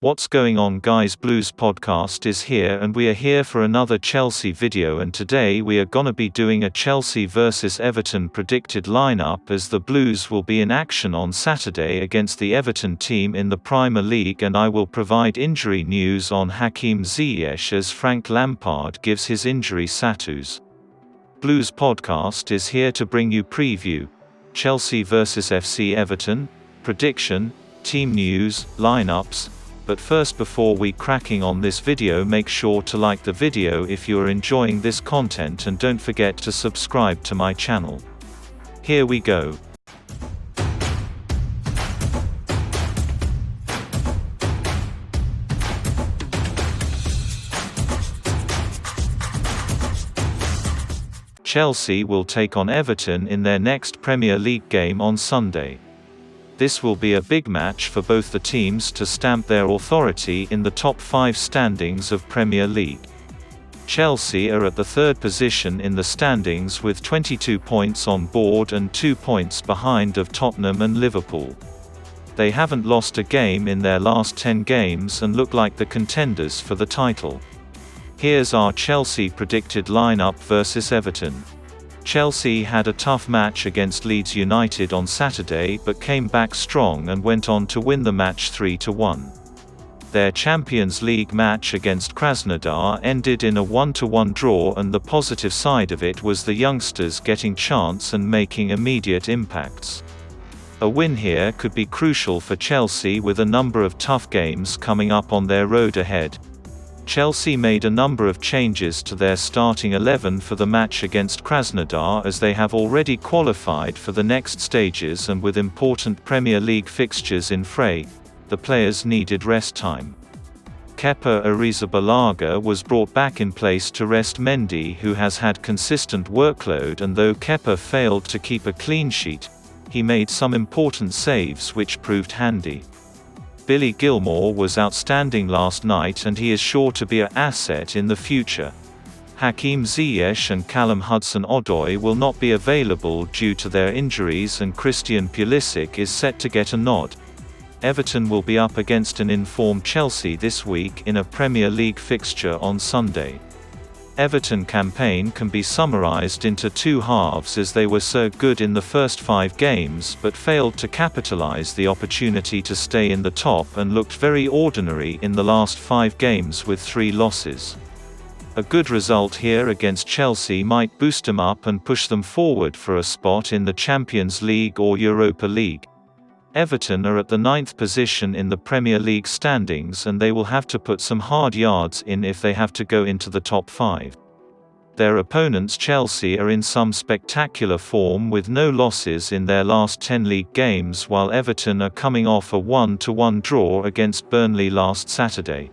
What's going on, guys? Blues podcast is here, and we are here for another Chelsea video, and today we are gonna be doing a Chelsea versus Everton predicted lineup, as the Blues will be in action on Saturday against the Everton team in the Premier League, and I will provide injury news on Hakim Ziyech as Frank Lampard gives his injury status. Blues podcast is here to bring you preview, Chelsea versus FC Everton, prediction, team news, lineups. But first, before we cracking on this video, make sure to like the video if you are enjoying this content, and don't forget to subscribe to my channel. Here we go. Chelsea will take on Everton in their next Premier League game on Sunday. This will be a big match for both the teams to stamp their authority in the top 5 standings of Premier League. Chelsea are at the 3rd position in the standings with 22 points on board and 2 points behind of Tottenham and Liverpool. They haven't lost a game in their last 10 games and look like the contenders for the title. Here's our Chelsea predicted lineup versus Everton. Chelsea had a tough match against Leeds United on Saturday, but came back strong and went on to win the match 3-1. Their Champions League match against Krasnodar ended in a 1-1 draw, and the positive side of it was the youngsters getting chance and making immediate impacts. A win here could be crucial for Chelsea, with a number of tough games coming up on their road ahead. Chelsea made a number of changes to their starting 11 for the match against Krasnodar, as they have already qualified for the next stages, and with important Premier League fixtures in fray, the players needed rest time. Kepa Arrizabalaga was brought back in place to rest Mendy, who has had consistent workload, and though Kepa failed to keep a clean sheet, he made some important saves which proved handy. Billy Gilmour was outstanding last night, and he is sure to be an asset in the future. Hakim Ziyech and Callum Hudson-Odoi will not be available due to their injuries, and Christian Pulisic is set to get a nod. Everton will be up against an informed Chelsea this week in a Premier League fixture on Sunday. Everton campaign can be summarised into 2 halves, as they were so good in the first 5 games but failed to capitalise the opportunity to stay in the top, and looked very ordinary in the last 5 games with 3 losses. A good result here against Chelsea might boost them up and push them forward for a spot in the Champions League or Europa League. Everton are at the 9th position in the Premier League standings, and they will have to put some hard yards in if they have to go into the top 5. Their opponents Chelsea are in some spectacular form, with no losses in their last 10 league games, while Everton are coming off a 1-1 draw against Burnley last Saturday.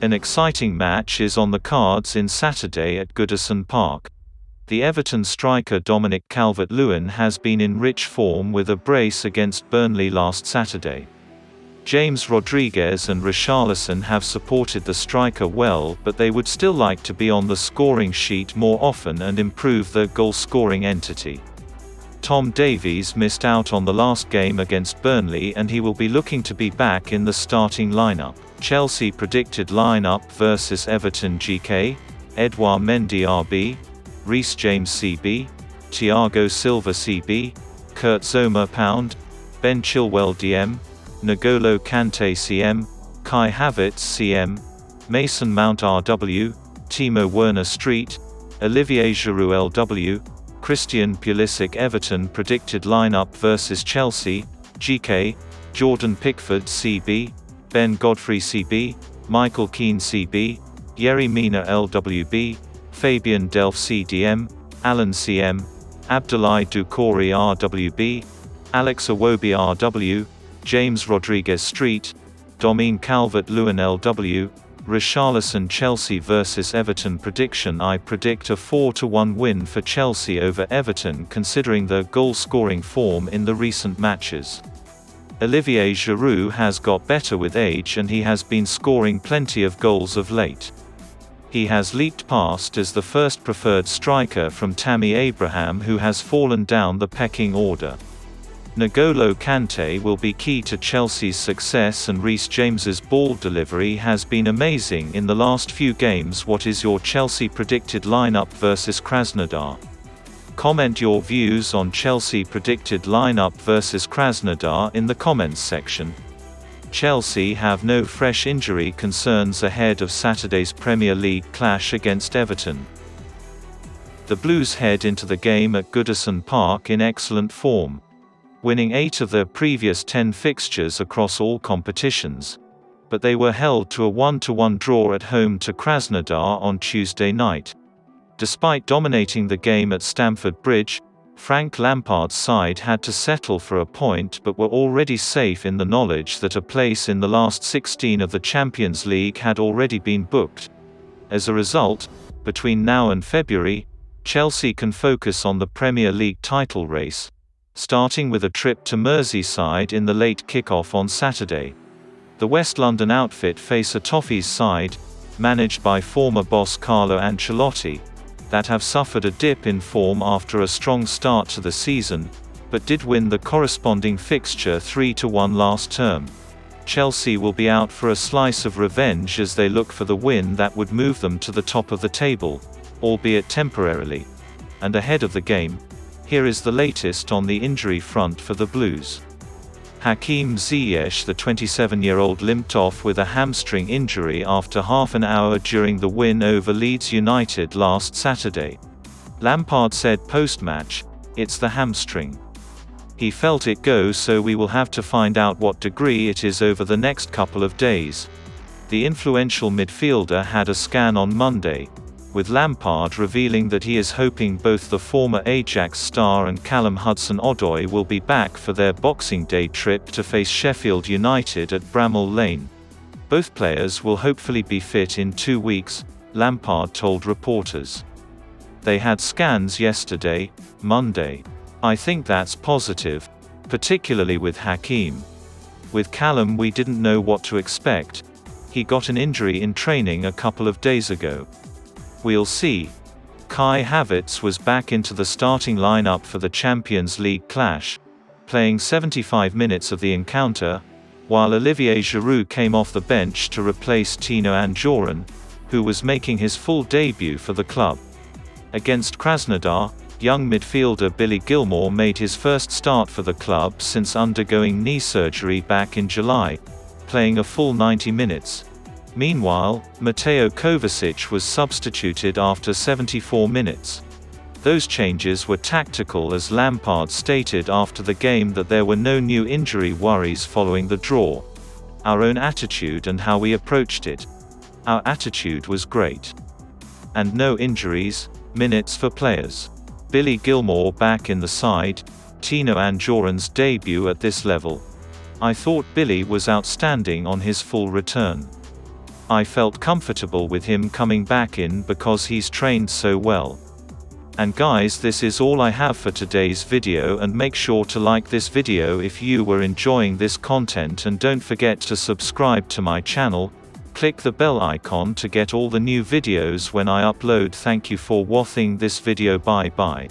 An exciting match is on the cards in Saturday at Goodison Park. The Everton striker Dominic Calvert-Lewin has been in rich form with a brace against Burnley last Saturday. James Rodriguez and Richarlison have supported the striker well, but they would still like to be on the scoring sheet more often and improve their goal-scoring entity. Tom Davies missed out on the last game against Burnley, and he will be looking to be back in the starting lineup. Chelsea predicted lineup versus Everton: GK, Edouard Mendy RB, Reece James CB, Thiago Silva CB, Kurt Zouma Pound, Ben Chilwell DM, N'Golo Kante CM, Kai Havertz CM, Mason Mount RW, Timo Werner Street, Olivier Giroud LW, Christian Pulisic. Everton predicted lineup versus Chelsea: GK, Jordan Pickford CB, Ben Godfrey CB, Michael Keane CB, Yerry Mina LWB, Fabian Delph CDM, Alan CM, Abdoulaye Doucouré RWB, Alex Iwobi RW, James Rodriguez Street, Dominic Calvert-Lewin LW, Richarlison. Chelsea vs Everton prediction: I predict a 4-1 win for Chelsea over Everton, considering their goal-scoring form in the recent matches. Olivier Giroud has got better with age, and he has been scoring plenty of goals of late. He has leaped past as the first preferred striker from Tammy Abraham, who has fallen down the pecking order. N'Golo Kante will be key to Chelsea's success, and Reece James's ball delivery has been amazing in the last few games. What is your Chelsea predicted lineup versus Krasnodar? Comment your views on Chelsea predicted lineup versus Krasnodar in the comments section. Chelsea have no fresh injury concerns ahead of Saturday's Premier League clash against Everton. The Blues head into the game at Goodison Park in excellent form, winning 8 of their previous 10 fixtures across all competitions. But they were held to a 1-1 draw at home to Krasnodar on Tuesday night. Despite dominating the game at Stamford Bridge, Frank Lampard's side had to settle for a point, but were already safe in the knowledge that a place in the last 16 of the Champions League had already been booked. As a result, between now and February, Chelsea can focus on the Premier League title race, starting with a trip to Merseyside in the late kick-off on Saturday. The West London outfit face a Toffees side, managed by former boss Carlo Ancelotti, that have suffered a dip in form after a strong start to the season, but did win the corresponding fixture 3-1 last term. Chelsea will be out for a slice of revenge as they look for the win that would move them to the top of the table, albeit temporarily. And ahead of the game, here is the latest on the injury front for the Blues. Hakim Ziyech, the 27-year-old, limped off with a hamstring injury after half an hour during the win over Leeds United last Saturday. Lampard said post-match, "It's the hamstring. He felt it go, so we will have to find out what degree it is over the next couple of days." The influential midfielder had a scan on Monday, with Lampard revealing that he is hoping both the former Ajax star and Callum Hudson-Odoi will be back for their Boxing Day trip to face Sheffield United at Bramall Lane. Both players will hopefully be fit in 2 weeks, Lampard told reporters. They had scans yesterday, Monday. "I think that's positive, particularly with Hakim. With Callum we didn't know what to expect. He got an injury in training a couple of days ago. We'll see." Kai Havertz was back into the starting lineup for the Champions League clash, playing 75 minutes of the encounter, while Olivier Giroud came off the bench to replace Tino Anjorin, who was making his full debut for the club. Against Krasnodar, young midfielder Billy Gilmour made his first start for the club since undergoing knee surgery back in July, playing a full 90 minutes. Meanwhile, Mateo Kovacic was substituted after 74 minutes. Those changes were tactical, as Lampard stated after the game that there were no new injury worries following the draw. "Our own attitude and how we approached it. Our attitude was great. And no injuries, minutes for players. Billy Gilmour back in the side, Tino Anjorin's debut at this level. I thought Billy was outstanding on his full return. I felt comfortable with him coming back in because he's trained so well." And guys, this is all I have for today's video, and make sure to like this video if you were enjoying this content, and don't forget to subscribe to my channel. Click the bell icon to get all the new videos when I upload. Thank you for watching this video. Bye bye.